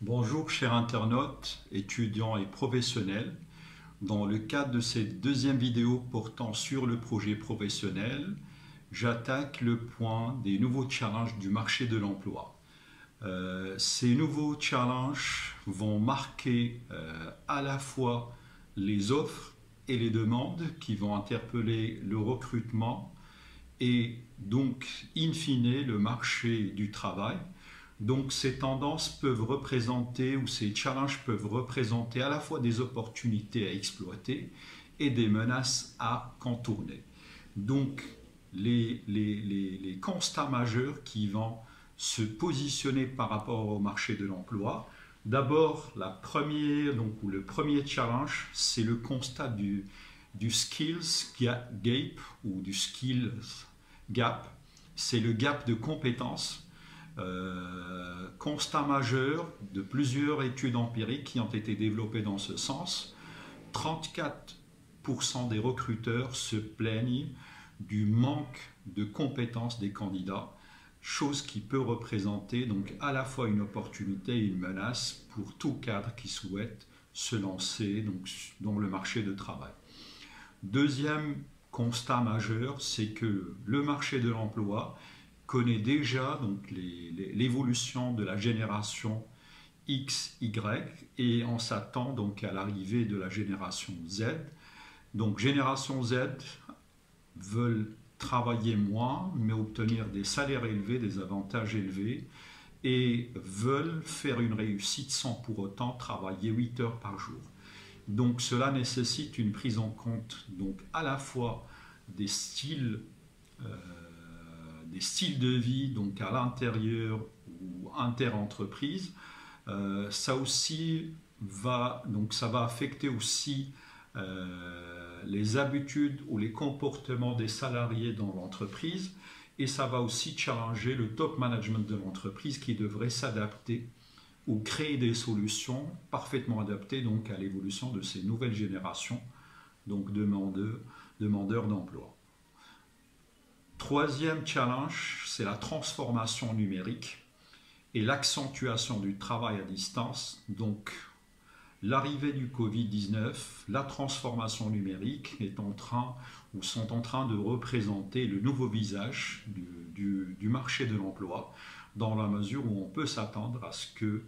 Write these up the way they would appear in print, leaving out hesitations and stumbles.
Bonjour chers internautes, étudiants et professionnels. Dans le cadre de cette deuxième vidéo portant sur le projet professionnel, j'attaque le point des nouveaux challenges du marché de l'emploi. Ces nouveaux challenges vont marquer à la fois les offres et les demandes qui vont interpeller le recrutement et donc in fine le marché du travail. Donc ces tendances peuvent représenter, ou ces challenges peuvent représenter à la fois des opportunités à exploiter et des menaces à contourner. Donc les constats majeurs qui vont se positionner par rapport au marché de l'emploi. D'abord, le premier challenge, c'est le constat du skills gap ou du skills gap. C'est le gap de compétences. Constat majeur de plusieurs études empiriques qui ont été développées dans ce sens. 34% des recruteurs se plaignent du manque de compétences des candidats, chose qui peut représenter donc à la fois une opportunité et une menace pour tout cadre qui souhaite se lancer donc dans le marché de travail. Deuxième constat majeur, c'est que le marché de l'emploi connaît déjà donc l'évolution de la génération X, Y et on s'attend donc à l'arrivée de la génération Z. Donc génération Z veulent travailler moins mais obtenir des salaires élevés, des avantages élevés et veulent faire une réussite sans pour autant travailler 8 heures par jour. Donc cela nécessite une prise en compte donc à la fois des styles de vie donc à l'intérieur ou inter-entreprise. Ça va affecter aussi les habitudes ou les comportements des salariés dans l'entreprise et ça va aussi challenger le top management de l'entreprise qui devrait s'adapter ou créer des solutions parfaitement adaptées donc à l'évolution de ces nouvelles générations donc demandeurs d'emploi. Troisième challenge, c'est la transformation numérique et l'accentuation du travail à distance. Donc, l'arrivée du Covid-19, la transformation numérique sont en train de représenter le nouveau visage du marché de l'emploi, dans la mesure où on peut s'attendre à ce que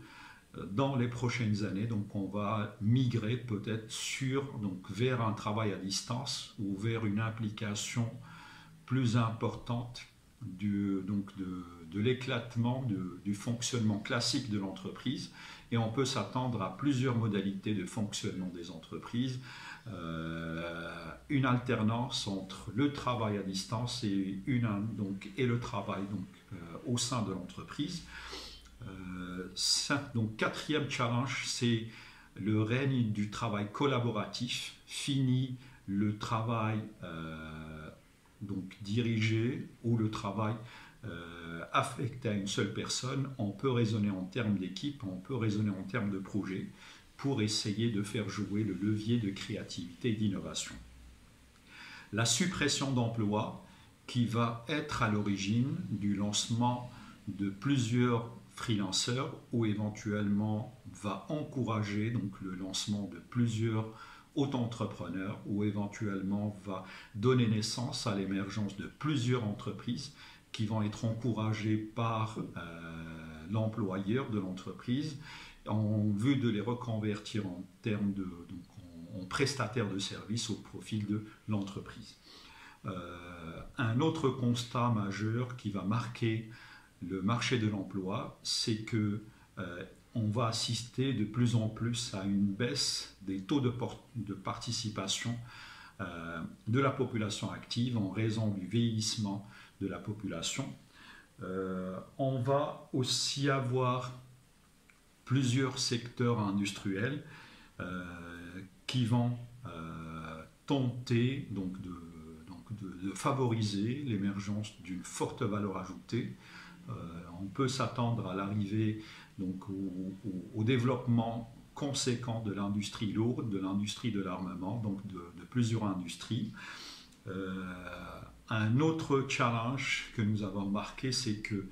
dans les prochaines années, donc on va migrer peut-être vers un travail à distance ou vers une implication plus importante de l'éclatement du fonctionnement classique de l'entreprise et on peut s'attendre à plusieurs modalités de fonctionnement des entreprises, une alternance entre le travail à distance et le travail au sein de l'entreprise. Donc quatrième challenge, c'est le règne du travail collaboratif. Fini le travail donc dirigé ou le travail affecté à une seule personne. On peut raisonner en termes d'équipe, on peut raisonner en termes de projet pour essayer de faire jouer le levier de créativité et d'innovation. La suppression d'emplois qui va être à l'origine du lancement de plusieurs freelancers ou éventuellement va encourager donc le lancement de plusieurs auto-entrepreneurs ou éventuellement va donner naissance à l'émergence de plusieurs entreprises qui vont être encouragées par l'employeur de l'entreprise en vue de les reconvertir en prestataires de services au profit de l'entreprise. Un autre constat majeur qui va marquer le marché de l'emploi, c'est que on va assister de plus en plus à une baisse des taux de participation de la population active en raison du vieillissement de la population. On va aussi avoir plusieurs secteurs industriels qui vont tenter de favoriser l'émergence d'une forte valeur ajoutée. On peut s'attendre à l'arrivée au développement conséquent de l'industrie lourde, de l'industrie de l'armement, donc de plusieurs industries. Un autre challenge que nous avons marqué, c'est que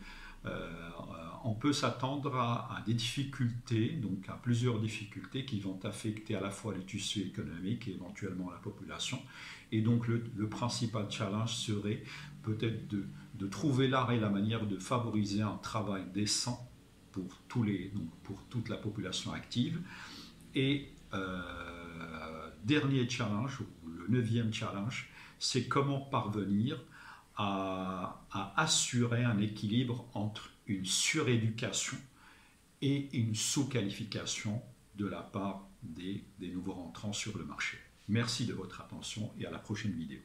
on peut s'attendre à des difficultés, donc à plusieurs difficultés qui vont affecter à la fois le tissu économique et éventuellement la population. Et donc le principal challenge serait peut-être de trouver l'art et la manière de favoriser un travail décent pour toute la population active. Et dernier challenge, le 9e challenge, c'est comment parvenir à assurer un équilibre entre une suréducation et une sous-qualification de la part des nouveaux rentrants sur le marché. Merci de votre attention et à la prochaine vidéo.